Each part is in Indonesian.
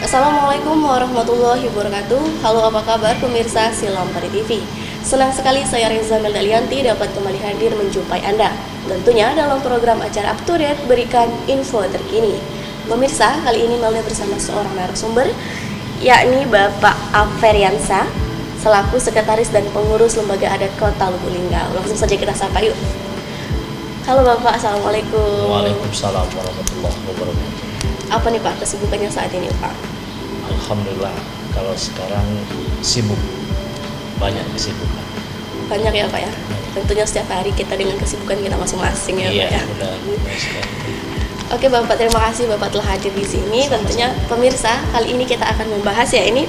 Assalamualaikum warahmatullahi wabarakatuh. Halo, apa kabar pemirsa Silampari TV? Senang sekali saya Reza Meldalianti dapat kembali hadir menjumpai Anda. Tentunya dalam program acara Up to Date berikan info terkini. Pemirsa, kali ini Melda bersama seorang narasumber, yakni Bapak Aferiansa, selaku Sekretaris dan Pengurus Lembaga Adat Kota Lubuk Linggau. Langsung saja kita sapa yuk. Halo Bapak, Assalamualaikum. Waalaikumsalam warahmatullahi wabarakatuh. Apa nih Pak kesibukannya saat ini Pak? Alhamdulillah, kalau sekarang sibuk, banyak kesibukan. Banyak ya Pak ya? Tentunya setiap hari kita dengan kesibukan kita masing-masing ya Pak ya? Iya, benar sekali. Oke Bapak, terima kasih Bapak telah hadir di sini. Sama-sama. Tentunya pemirsa, kali ini kita akan membahas ya, ini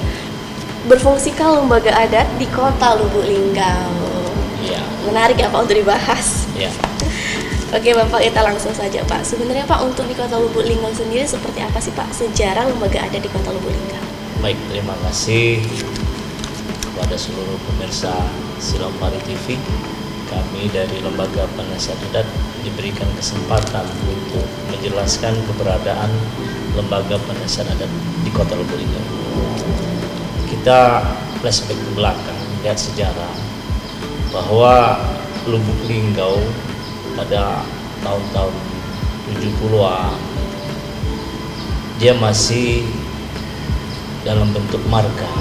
berfungsikah lembaga adat di Kota Lubuk Linggau. Iya. Menarik ya Pak untuk dibahas. Iya. Oke Bapak, kita langsung saja Pak. Sebenarnya Pak, untuk di Kota Lubuk Linggau sendiri seperti apa sih Pak sejarah lembaga adat di Kota Lubuk Linggau? Baik, terima kasih kepada seluruh pemirsa Silampari TV. Kami dari Lembaga Penasihat Adat diberikan kesempatan untuk menjelaskan keberadaan Lembaga Penasihat Adat di Kota Lubuk Linggau. Kita flashback ke belakang, lihat sejarah bahwa Lubuk Linggau pada tahun-tahun 70-an dia masih dalam bentuk marga.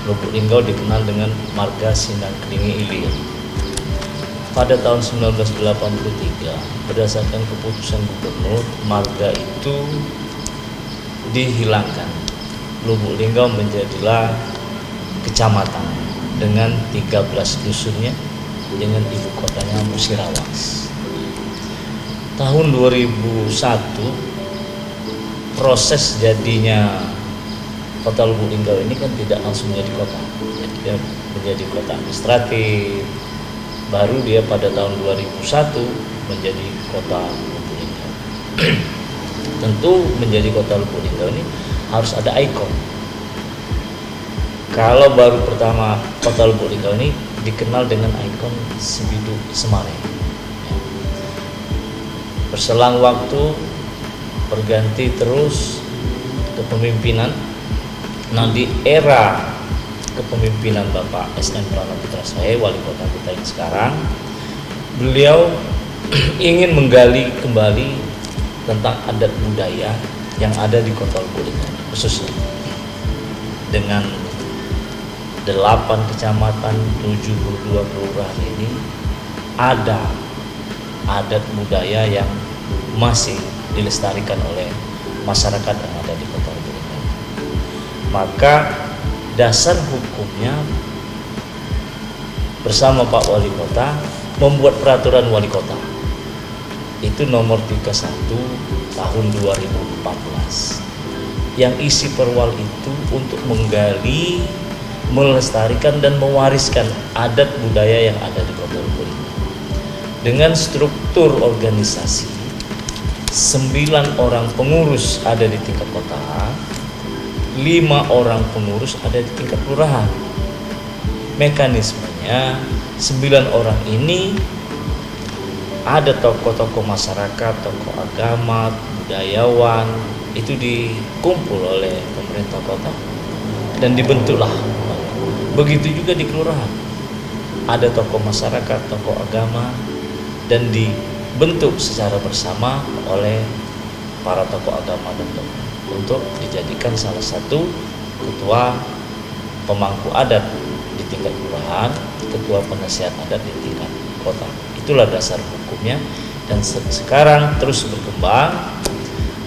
Lubuk Linggau dikenal dengan marga Sindang Kelingi Ilir. Pada tahun 1983 berdasarkan keputusan gubernur, marga itu dihilangkan. Lubuk Linggau menjadilah kecamatan dengan 13 dusunnya, dengan ibu kotanya Musirawas. Tahun 2001 proses jadinya Kota Lubuk Linggau ini kan tidak langsung menjadi kota. Jadi dia menjadi kota administratif. Baru dia pada tahun 2001 menjadi Kota Lubuk Linggau. Tentu menjadi Kota Lubuk Linggau ini harus ada ikon. Kalau baru pertama Kota Lubuk Linggau ini dikenal dengan ikon Sebidu Semare. Berselang waktu berganti terus kepemimpinan. Nah, di era kepemimpinan Bapak S.N. Pranoputraswae, wali kota kita yang sekarang, beliau ingin menggali kembali tentang adat budaya yang ada di Kota Lubuk Linggau, khususnya dengan 8 kecamatan, 72 kelurahan ini ada adat budaya yang masih dilestarikan oleh masyarakat yang ada di Kota Lubuk Linggau. Maka dasar hukumnya bersama Pak Wali Kota membuat peraturan Wali Kota itu nomor 31 tahun 2014 yang isi perwal itu untuk menggali, melestarikan dan mewariskan adat budaya yang ada di Kota Lubuk Linggau. Dengan struktur organisasi 9 orang pengurus ada di tingkat kota, 5 orang pengurus ada di tingkat kelurahan. Mekanismenya 9 orang ini ada tokoh-tokoh masyarakat, tokoh agama, budayawan, itu dikumpul oleh pemerintah kota dan dibentuklah. Begitu juga di kelurahan, ada tokoh masyarakat, tokoh agama, dan dibentuk secara bersama oleh para tokoh agama dan tokoh untuk dijadikan salah satu ketua pemangku adat di tingkat kelurahan, ketua penasihat adat di tingkat kota. Itulah dasar hukumnya, dan sekarang terus berkembang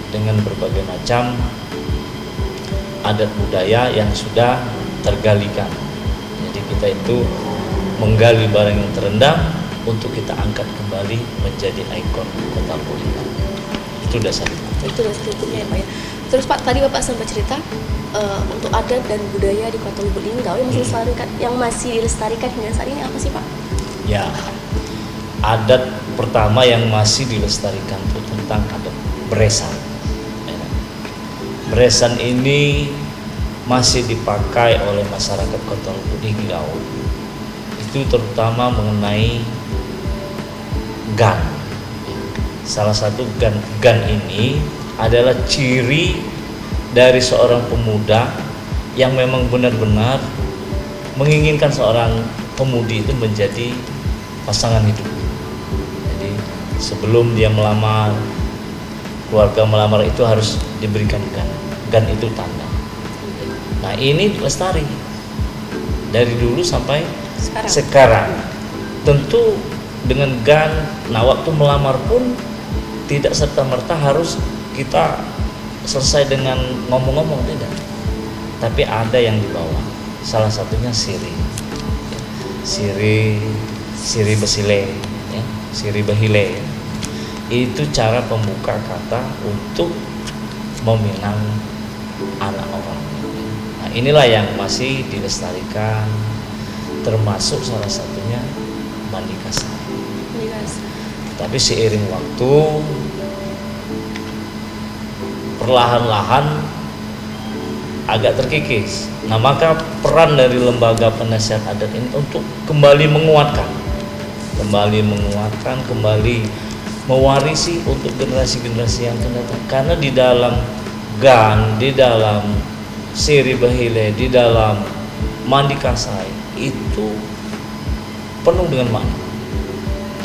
dengan berbagai macam adat budaya yang sudah tergalikan. Jadi kita itu menggali barang yang terendam untuk kita angkat kembali menjadi ikon Kota Lubuk Linggau. Itu dasar hukum. Itu dasar hukumnya ya Pak ya. Terus Pak, tadi Bapak sempat cerita untuk adat dan budaya di Kota Lubuk Linggau yang masih dilestarikan hingga saat ini apa sih Pak? Ya, adat pertama yang masih dilestarikan itu tentang adat beresan. Beresan ini masih dipakai oleh masyarakat Kota Lubuk Linggau. Itu terutama mengenai gan. Salah satu gan ini adalah ciri dari seorang pemuda yang memang benar-benar menginginkan seorang pemudi itu menjadi pasangan hidup. Jadi sebelum dia melamar, keluarga melamar itu harus diberikan gan. Gan itu tanda. Nah ini lestari dari dulu sampai sekarang. Tentu dengan gan, nah waktu melamar pun tidak serta-merta harus kita selesai dengan ngomong-ngomong, tidak. Tapi ada yang dibawa. Salah satunya siri besile, ya, siri behile. Itu cara pembuka kata untuk meminang anak orang. Nah, inilah yang masih dilestarikan, termasuk salah satunya mandi kasar. Tapi seiring waktu, perlahan-lahan agak terkikis. Nah, maka peran dari lembaga penasihat adat ini untuk kembali menguatkan, kembali mewarisi untuk generasi-generasi yang akan datang. Karena di dalam gan, di dalam siri bahile, di dalam mandi kasai itu penuh dengan makna,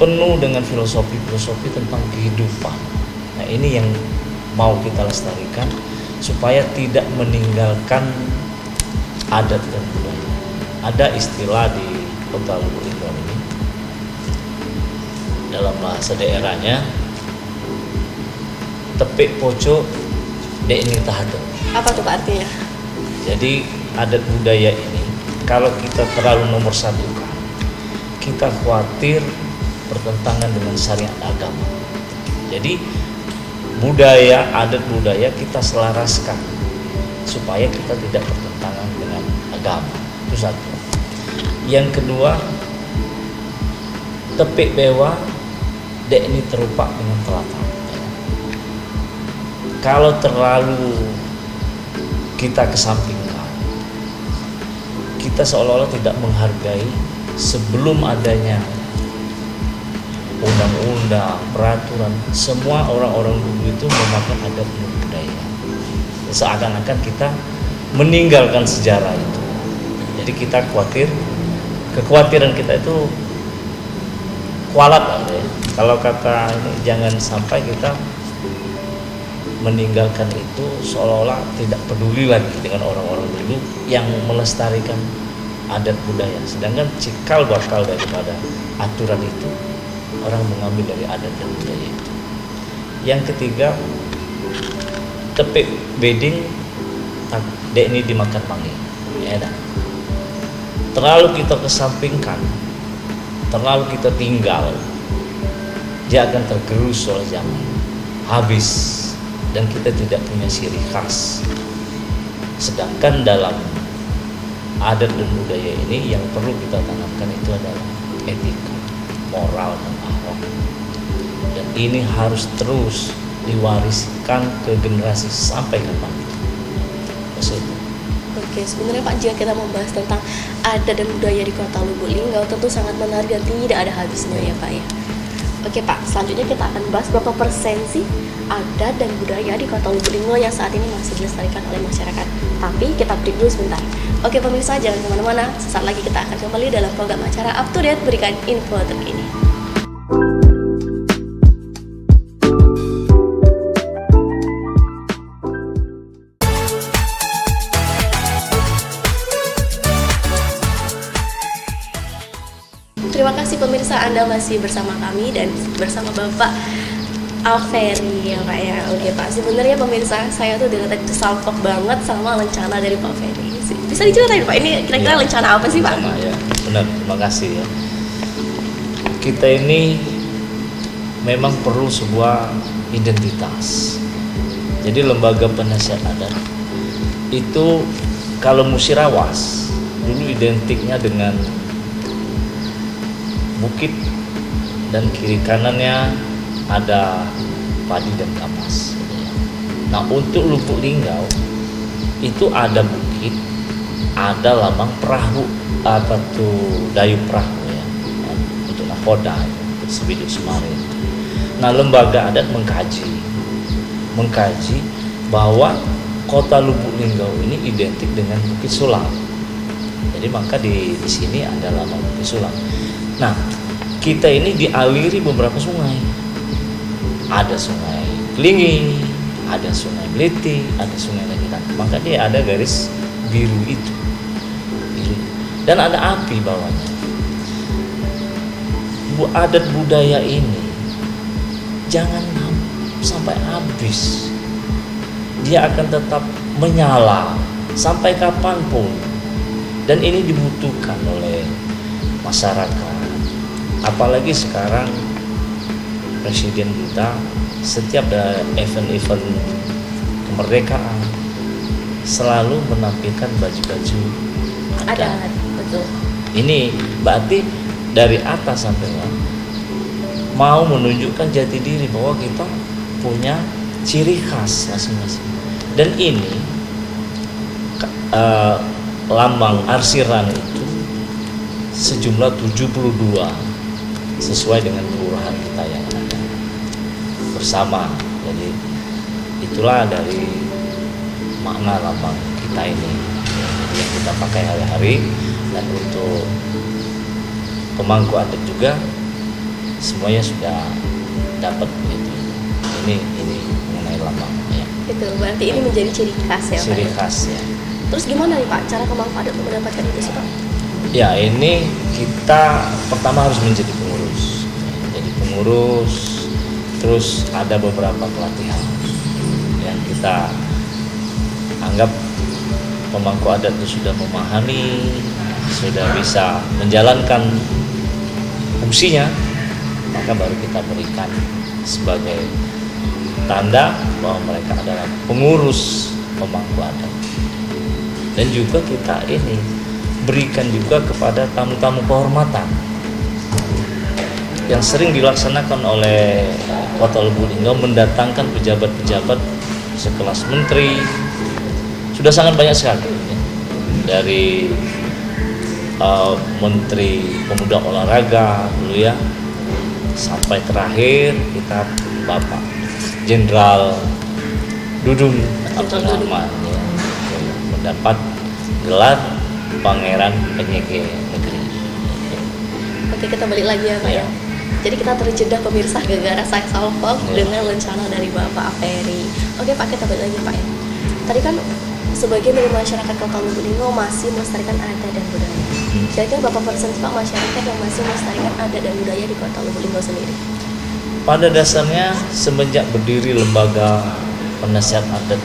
penuh dengan filosofi tentang kehidupan. Nah, ini yang mau kita lestarikan supaya tidak meninggalkan adat dan budaya. Ada istilah di Kota Lubuk Linggau ini, dalam bahasa daerahnya, tepik poco dek ini tahado. Apa tuh Pak artinya? Jadi adat budaya ini kalau kita terlalu nomor satukan, kita khawatir bertentangan dengan syariat agama. Jadi adat budaya kita selaraskan supaya kita tidak bertentangan dengan agama. Itu satu. Yang kedua, tepik bewa dek ini terupak dengan telapak. Kalau terlalu kita kesampingkan, kita seolah-olah tidak menghargai sebelum adanya undang-undang, peraturan, semua orang-orang dulu itu memakai adat dan budaya. Seakan-akan kita meninggalkan sejarah itu. Jadi kita kekhawatiran kita itu kualat ya. Kalau kata ini, jangan sampai kita meninggalkan itu seolah-olah tidak peduli lagi dengan orang-orang dulu yang melestarikan adat budaya. Sedangkan cikal bakal daripada aturan itu orang mengambil dari adat dan budaya itu. Yang ketiga, tepik beding dek ini dimakan panggil. Ya, terlalu kita kesampingkan, terlalu kita tinggal, dia akan tergerus oleh zaman, habis, dan kita tidak punya ciri khas. Sedangkan dalam adat dan budaya ini yang perlu kita tanamkan itu adalah etika, moral, dan akhlak. Dan ini harus terus diwariskan ke generasi sampai kapan. Oke, sebenarnya Pak, jika kita membahas tentang adat dan budaya di Kota Lubuk Linggau tentu sangat menarik dan tidak ada habisnya ya Pak ya. Oke Pak, selanjutnya kita akan bahas berapa persen sih adat dan budaya di Kota Lubuk Linggau yang saat ini masih dilestarikan oleh masyarakat. Tapi kita break dulu sebentar. Oke pemirsa, jangan kemana-mana. Sesaat lagi kita akan kembali dalam program acara Up to Date, berikan info terkini. Terima kasih pemirsa, Anda masih bersama kami dan bersama Bapak Alferi ya Pak ya. Oke Pak, sebenarnya pemirsa saya tuh dari tadi salpok banget sama lencana dari Pak Ferry. Bisa diceritain Pak, ini kira-kira lencana apa sih Pak? Ya, benar, terima kasih ya. Kita ini memang perlu sebuah identitas. Jadi lembaga penasihat adat itu kalau Musirawas dulu identiknya dengan bukit dan kiri kanannya ada padi dan kapas. Nah untuk Lubuk Linggau itu ada bukit, ada lambang perahu, apa tuh dayu perahu ya, untuk nakoda, untuk sebiduk semarin. Nah lembaga adat mengkaji bahwa kota Lubuk Linggau ini identik dengan Bukit Sulam. Jadi maka di sini ada lama Bukit Sulam. Nah, kita ini dialiri beberapa sungai. Ada sungai Kelingi, ada sungai Beliti, ada sungai Langitan. Maka dia ada garis biru itu. Biru. Dan ada api bawahnya. Adat budaya ini jangan sampai habis. Dia akan tetap menyala sampai kapanpun. Dan ini dibutuhkan oleh masyarakat. Apalagi sekarang Presiden kita setiap ada event-event kemerdekaan selalu menampilkan baju-baju adat. Betul. Ini berarti dari atas sampai bawah mau menunjukkan jati diri bahwa kita punya ciri khas masing-masing. Dan ini lambang arsiran itu sejumlah 72 sesuai dengan kelurahan kita yang ada bersama. Jadi itulah dari makna lambang kita ini yang kita pakai hari-hari. Dan untuk pemangku adat juga semuanya sudah dapat itu. Ini mengenai lambang ya. Itu berarti ini menjadi ciri khas ya, ciri Pak? Khas ya. Terus gimana nih Pak cara pemangku adat untuk mendapatkan itu sih Pak? Ya, ini kita pertama harus menjadi pengurus. Jadi pengurus, terus ada beberapa pelatihan yang kita anggap pemangku adat itu sudah memahami, sudah bisa menjalankan fungsinya, maka baru kita berikan sebagai tanda bahwa mereka adalah pengurus pemangku adat. Dan juga kita ini berikan juga kepada tamu-tamu kehormatan yang sering dilaksanakan oleh Kota Lubuk Linggau, mendatangkan pejabat-pejabat sekelas menteri. Sudah sangat banyak sekali ya. Dari Menteri Pemuda Olahraga dulu ya, sampai terakhir kita Bapak Jenderal Dudung Abdurrahman ya, mendapat gelar Pangeran Penyege Negeri. Oke, kita balik lagi ya Pak ya. Jadi kita terjeda pemirsa gara-gara saya salvo dengan rencana dari Bapak Ferry. Oke Pak, kita balik lagi Pak ya. Tadi kan sebagian dari masyarakat Kota Lubuk Linggau masih melestarikan adat dan budaya. Kira-kira Bapak persen Pak masyarakat yang masih melestarikan adat dan budaya di Kota Lubuk Linggau sendiri? Pada dasarnya semenjak berdiri lembaga penasihat adat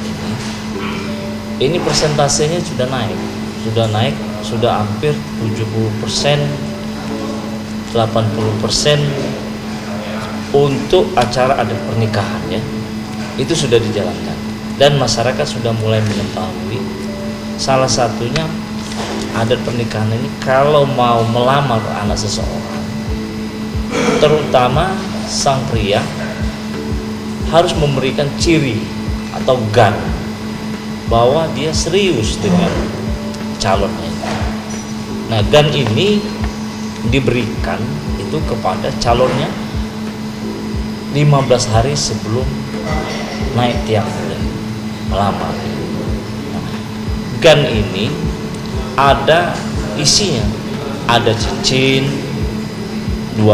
ini persentasenya sudah naik, sudah hampir 70%, 80% untuk acara adat pernikahan ya. Itu sudah dijalankan dan masyarakat sudah mulai mengetahui. Salah satunya adat pernikahan ini kalau mau melamar anak seseorang, terutama sang pria, harus memberikan ciri atau gan bahwa dia serius dengan calonnya. Nah, gan ini diberikan itu kepada calonnya 15 hari sebelum naik tiang melamar. Nah, gan ini ada isinya, ada cincin 2,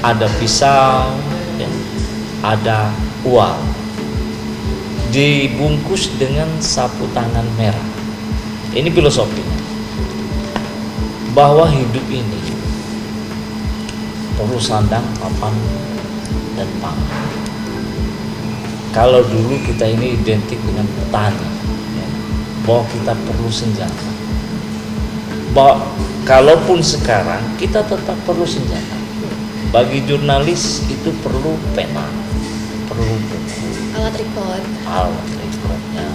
ada pisau, ya, ada uang, dibungkus dengan sapu tangan merah. Ini filosofinya, bahwa hidup ini perlu sandang, papan, dan pangan. Kalau dulu kita ini identik dengan petani, ya, bahwa kita perlu senjata. Bahwa kalaupun sekarang kita tetap perlu senjata. Bagi jurnalis itu perlu pena, perlu buku, Alat record. recordnya.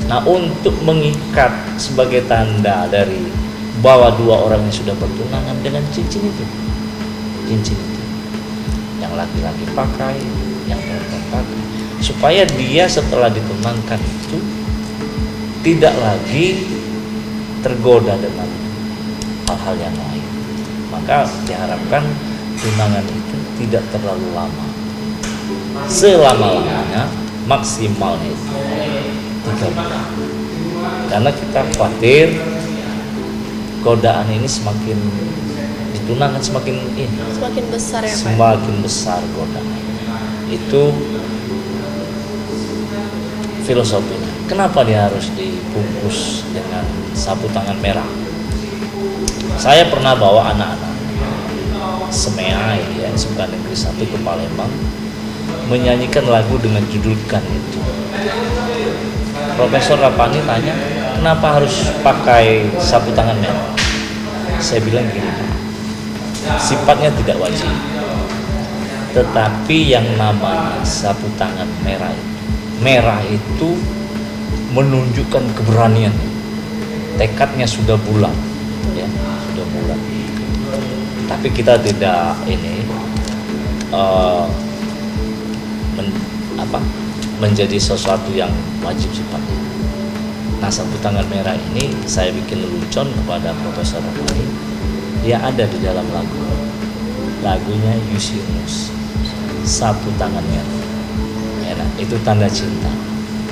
Nah, untuk mengikat sebagai tanda dari bahwa 2 orang yang sudah bertunangan dengan cincin itu, yang laki-laki pakai, yang perempuan pakai, supaya dia setelah ditunangkan itu tidak lagi tergoda dengan hal-hal yang lain. Maka diharapkan tunangan itu tidak terlalu lama, selama-lamanya maksimal itu karena kita khawatir godaan ini semakin ditunangkan semakin besar ya Pak. Semakin besar godaan. Itu filosofinya. Kenapa dia harus dibungkus dengan sapu tangan merah? Saya pernah bawa anak-anak SMEA ya, Sekolah Negeri 1 ke Palembang, menyanyikan lagu dengan judulkan itu. Profesor Rapani tanya, kenapa harus pakai sapu tangan merah? Saya bilang gini, sifatnya tidak wajib, tetapi yang namanya sapu tangan merah itu menunjukkan keberanian, tekadnya sudah bulat, ya sudah bulat. Tapi kita tidak menjadi sesuatu yang wajib sifatnya. Nah, sapu tangan merah ini saya bikin lelucon kepada Profesor Rapani. Dia ada di dalam lagunya Yusinus, sapu tangan merah. Nah, itu tanda cinta.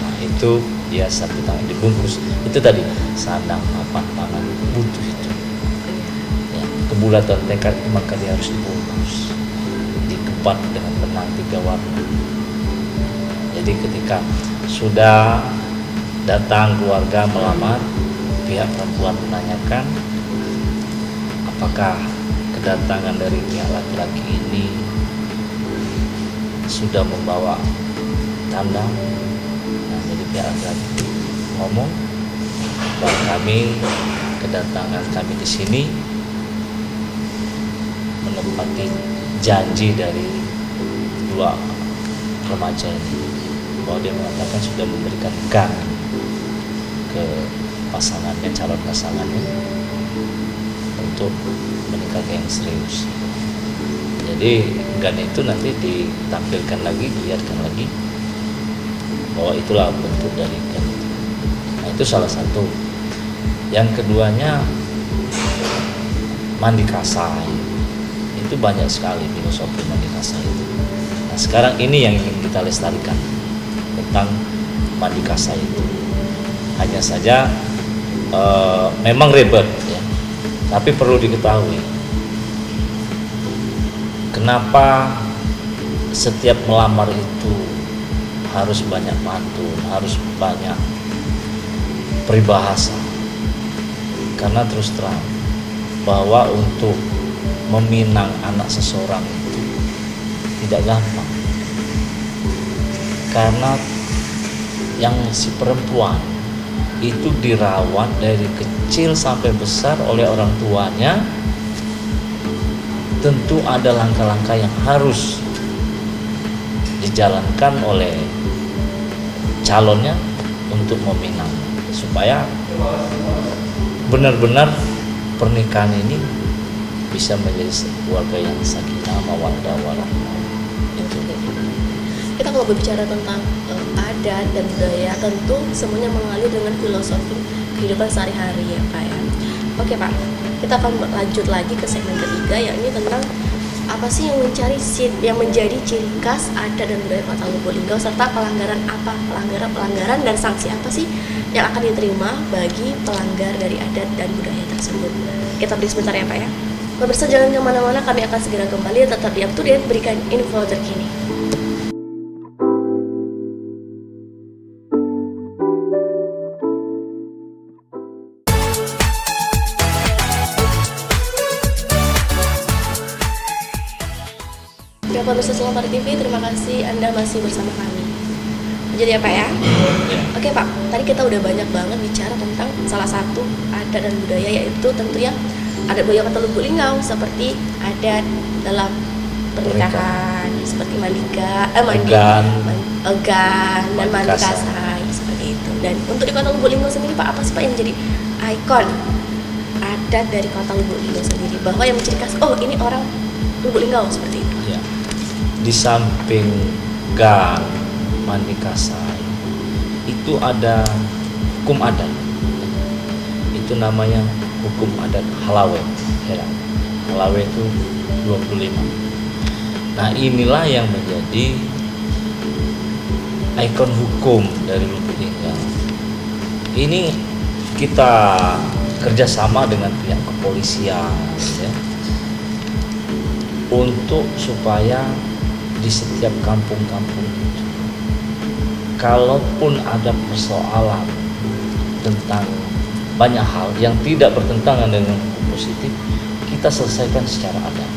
Nah, itu dia sapu tangan dibungkus. Itu tadi sandang, papan, tangan, butuh itu. Ya, kebulatan tekad maka dia harus dibungkus, dikepat dengan benang 3 warna. Jadi ketika sudah datang keluarga melamar, pihak perempuan menanyakan apakah kedatangan dari pihak laki-laki ini sudah membawa tanda. Nah, jadi pihak laki-laki ngomong bahwa kedatangan kami di sini menepati janji dari 2 remaja ini, bahwa dia mengatakan sudah memberikan gang ke pasangannya, calon pasangannya, untuk menikah yang serius. Jadi gan itu nanti ditampilkan lagi, dilihatkan lagi bahwa itulah bentuk dari gan. Nah, itu salah satu. Yang keduanya mandi kasai. Itu banyak sekali filosofi mandi kasai itu. Nah, sekarang ini yang ingin kita lestarikan tentang mandi kasai itu. Hanya saja memang ribet ya, tapi perlu diketahui kenapa setiap melamar itu harus banyak pantun, harus banyak peribahasa. Karena terus terang bahwa untuk meminang anak seseorang itu tidak gampang, karena yang si perempuan itu dirawat dari kecil sampai besar oleh orang tuanya. Tentu ada langkah-langkah yang harus dijalankan oleh calonnya untuk meminang, supaya benar-benar pernikahan ini bisa menjadi keluarga yang sakinah mawaddah warahmah. Itu. Kita kalau berbicara tentang adat dan budaya, tentu semuanya mengalir dengan filosofi kehidupan sehari-hari ya Pak ya. Oke Pak, kita akan lanjut lagi ke segmen ketiga, yakni tentang apa sih yang menjadi ciri khas adat dan budaya Kota Lubuk Linggau, serta pelanggaran dan sanksi apa sih yang akan diterima bagi pelanggar dari adat dan budaya tersebut. Kita beri sebentar ya Pak ya. Pemirsa jangan kemana-mana, kami akan segera kembali, tetap di Up to Date, berikan info terkini. Ya pemirsa Selamat TV, terima kasih Anda masih bersama kami. Jadi ya Pak ya. Oke Pak, tadi kita udah banyak banget bicara tentang salah satu adat dan budaya, yaitu tentunya adat budaya Kota Lubuk Linggau, seperti adat dalam pernikahan, seperti egan dan mandi kasai seperti itu. Dan untuk di Kota Lubuk Linggau sendiri Pak, apa sih Pak yang menjadi ikon adat dari Kota Lubuk Linggau sendiri, bahwa yang menciri khas, oh ini orang Lubuk Linggau seperti itu? Ya. Di samping gang, mandi kasai, itu ada hukum adat. Itu namanya hukum adat Halawe. Ya. Halawe itu 25. Nah, inilah yang menjadi ikon hukum dari Lubuk Linggau. Ini kita kerjasama dengan pihak kepolisian ya, untuk supaya di setiap kampung-kampung itu, kalaupun ada persoalan tentang banyak hal yang tidak bertentangan dengan hukum positif, kita selesaikan secara adat.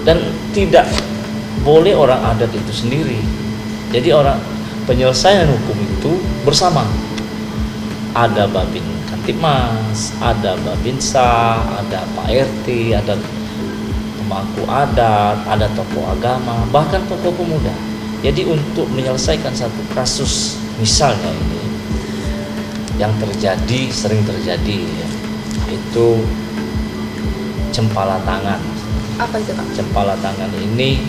Dan tidak boleh orang adat itu sendiri. Jadi orang penyelesaian hukum itu bersama. Ada Babin Kantipmas, ada Babinsa, ada Pak RT, ada pemangku adat, ada tokoh agama, bahkan tokoh pemuda. Jadi untuk menyelesaikan satu kasus misalnya ini yang terjadi, sering terjadi ya, itu cempala tangan. Apa itu, Pak? Cempala tangan ini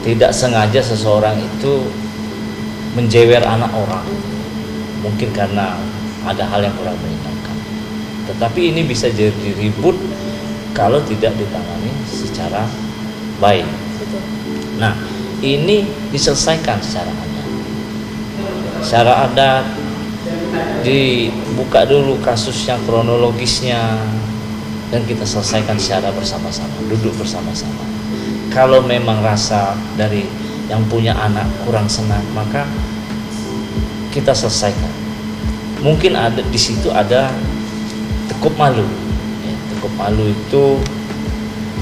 tidak sengaja seseorang itu menjewer anak orang, mungkin karena ada hal yang kurang menyenangkan. Tetapi ini bisa jadi ribut kalau tidak ditangani secara baik. Betul. Nah, ini diselesaikan secara adat. Secara adat dibuka dulu kasusnya, kronologisnya, dan kita selesaikan secara bersama-sama, duduk bersama-sama. Kalau memang rasa dari yang punya anak kurang senang, maka kita selesaikan. Mungkin ada di situ ada tekuk malu. Ya, tekuk malu itu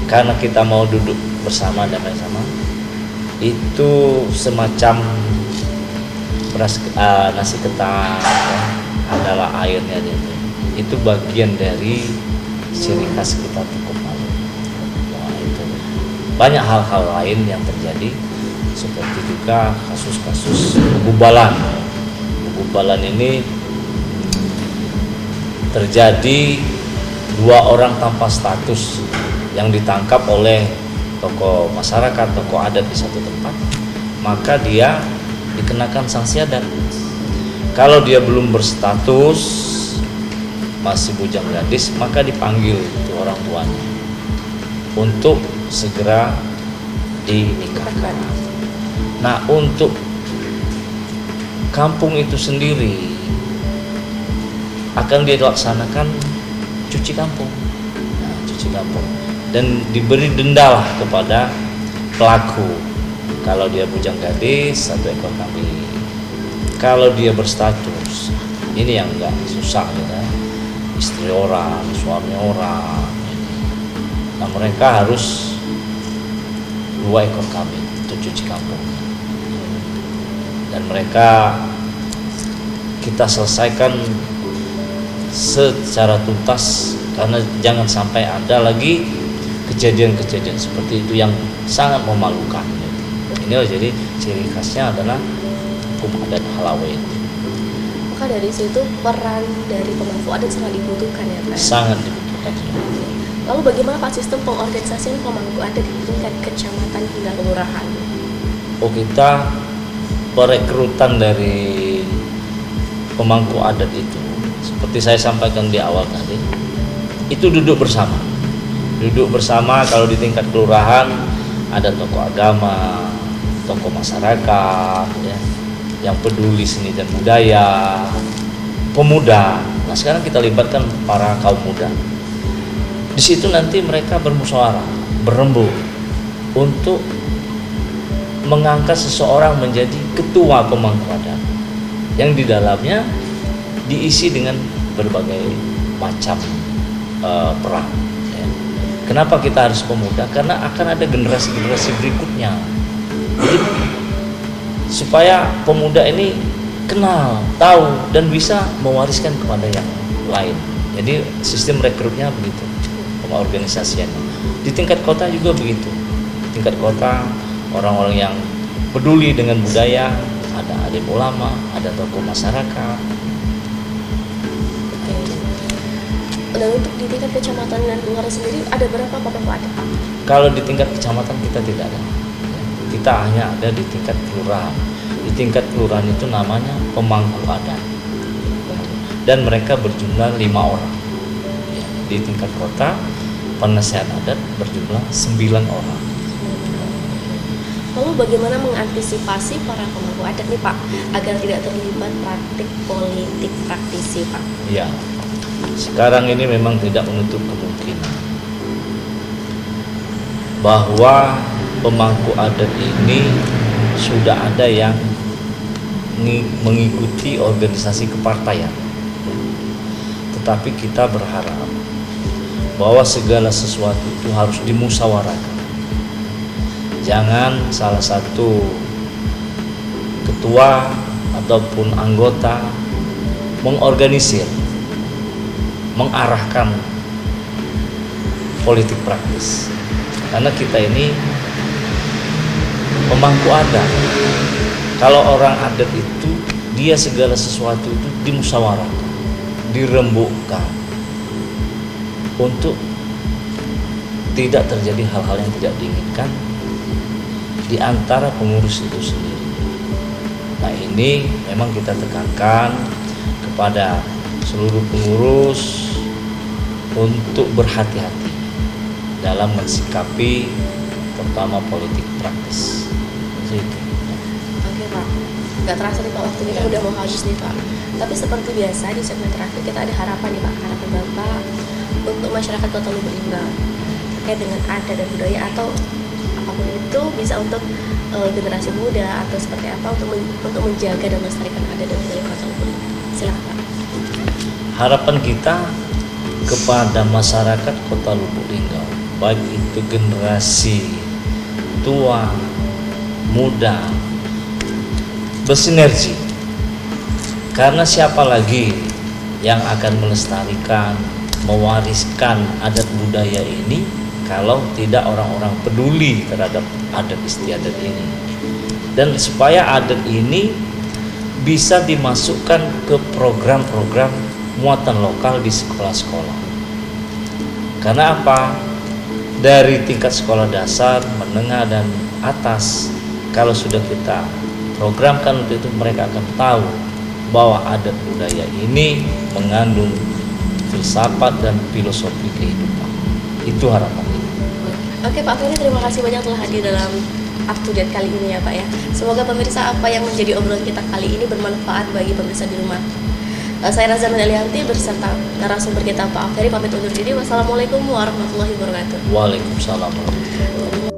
karena kita mau duduk bersama dan bersama, itu semacam beras nasi ketan ya, adalah airnya itu bagian dari ciri khas kita tekuk malu. Nah, itu banyak hal-hal lain yang terjadi, seperti juga kasus-kasus pembubalan. Pembubalan ini terjadi 2 orang tanpa status yang ditangkap oleh tokoh masyarakat, tokoh adat di satu tempat, maka dia dikenakan sanksi adat. Kalau dia belum berstatus, masih bujang gadis, maka dipanggil itu orang tuanya untuk segera dinikahkan. Nah, untuk kampung itu sendiri akan dilaksanakan cuci kampung. Nah, cuci kampung dan diberi denda lah kepada pelaku. Kalau dia bujang gadis, 1 ekor kambing. Kalau dia berstatus, ini yang enggak susah ya, istri orang, suami orang. Nah, mereka harus 2 ekor kambing untuk cuci kampung. Dan mereka kita selesaikan secara tuntas, karena jangan sampai ada lagi kejadian-kejadian seperti itu yang sangat memalukan. Inilah jadi ciri khasnya adalah hukum adat Halawe. Maka dari situ peran dari pemangku adat sangat dibutuhkan ya, Pak? Sangat dibutuhkan. Lalu bagaimana Pak sistem pengorganisasian pemangku adat di tingkat kecamatan hingga kelurahan? Oh, kita perekrutan dari pemangku adat itu, seperti saya sampaikan di awal tadi, itu duduk bersama. Duduk bersama. Kalau di tingkat kelurahan ada tokoh agama, tokoh masyarakat ya, yang peduli seni dan budaya, pemuda. Nah, sekarang kita libatkan para kaum muda. Di situ nanti mereka bermusyawarah, berembuk untuk mengangkat seseorang menjadi ketua pemangku adat, yang di dalamnya diisi dengan berbagai macam peran. Ya. Kenapa kita harus pemuda? Karena akan ada generasi-generasi berikutnya. Jadi supaya pemuda ini kenal, tahu, dan bisa mewariskan kepada yang lain. Jadi sistem rekrutnya begitu, pengorganisasiannya. Di tingkat kota juga begitu. Tingkat kota orang-orang yang peduli dengan budaya, ada alim ulama, ada tokoh masyarakat. Dan untuk di tingkat kecamatan dan kelurahan sendiri ada berapa pemangku adat, Pak? Kalau di tingkat kecamatan kita tidak ada. Kita hanya ada di tingkat kelurahan. Di tingkat kelurahan itu namanya pemangku adat. Dan mereka berjumlah 5 orang. Di tingkat kota penasehat adat berjumlah 9 orang. Lalu bagaimana mengantisipasi para pemangku adat nih Pak agar tidak terlibat praktik politik praktisi Pak? Ya, sekarang ini memang tidak menutup kemungkinan bahwa pemangku adat ini sudah ada yang mengikuti organisasi kepartaian. Tetapi kita berharap bahwa segala sesuatu itu harus dimusyawarahkan. Jangan salah satu ketua ataupun anggota mengorganisir, mengarahkan politik praktis. Karena kita ini pemangku adat. Kalau orang adat itu dia segala sesuatu itu dimusyawarahkan, dirembukkan untuk tidak terjadi hal-hal yang tidak diinginkan di antara pengurus itu sendiri. Nah, ini memang kita tekankan kepada seluruh pengurus untuk berhati-hati dalam mensikapi terutama politik praktis. Itu. Oke Pak, nggak terasa nih Pak, waktu kita udah mau habis nih Pak. Tapi seperti biasa di segmen terakhir kita ada harapan nih Pak, harapan Bapak untuk masyarakat Kota Lubuk Linggau terkait dengan adat dan budaya atau apapun itu, bisa untuk generasi muda atau seperti apa untuk menjaga dan melestarikan adat dan budaya Kota Lubuk Linggau. Silakan Pak. Harapan kita kepada masyarakat Kota Lubuk Linggau, baik itu generasi tua, muda, bersinergi. Karena siapa lagi yang akan melestarikan, mewariskan adat budaya ini kalau tidak orang-orang peduli terhadap adat istiadat ini. Dan supaya adat ini bisa dimasukkan ke program-program muatan lokal di sekolah-sekolah. Karena apa? Dari tingkat sekolah dasar, menengah, dan atas, kalau sudah kita programkan untuk itu, mereka akan tahu bahwa adat budaya ini mengandung filsafat dan filosofi kehidupan. Itu harapan kita. Oke Pak Ferry, terima kasih banyak telah hadir dalam Up to Date kali ini ya Pak ya. Semoga pemirsa apa yang menjadi obrolan kita kali ini bermanfaat bagi pemirsa di rumah. Saya Razan Elianti berserta narasumber kita Pak Ferry pamit undur diri. Wassalamualaikum warahmatullahi wabarakatuh. Waalaikumsalam warahmatullahi wabarakatuh.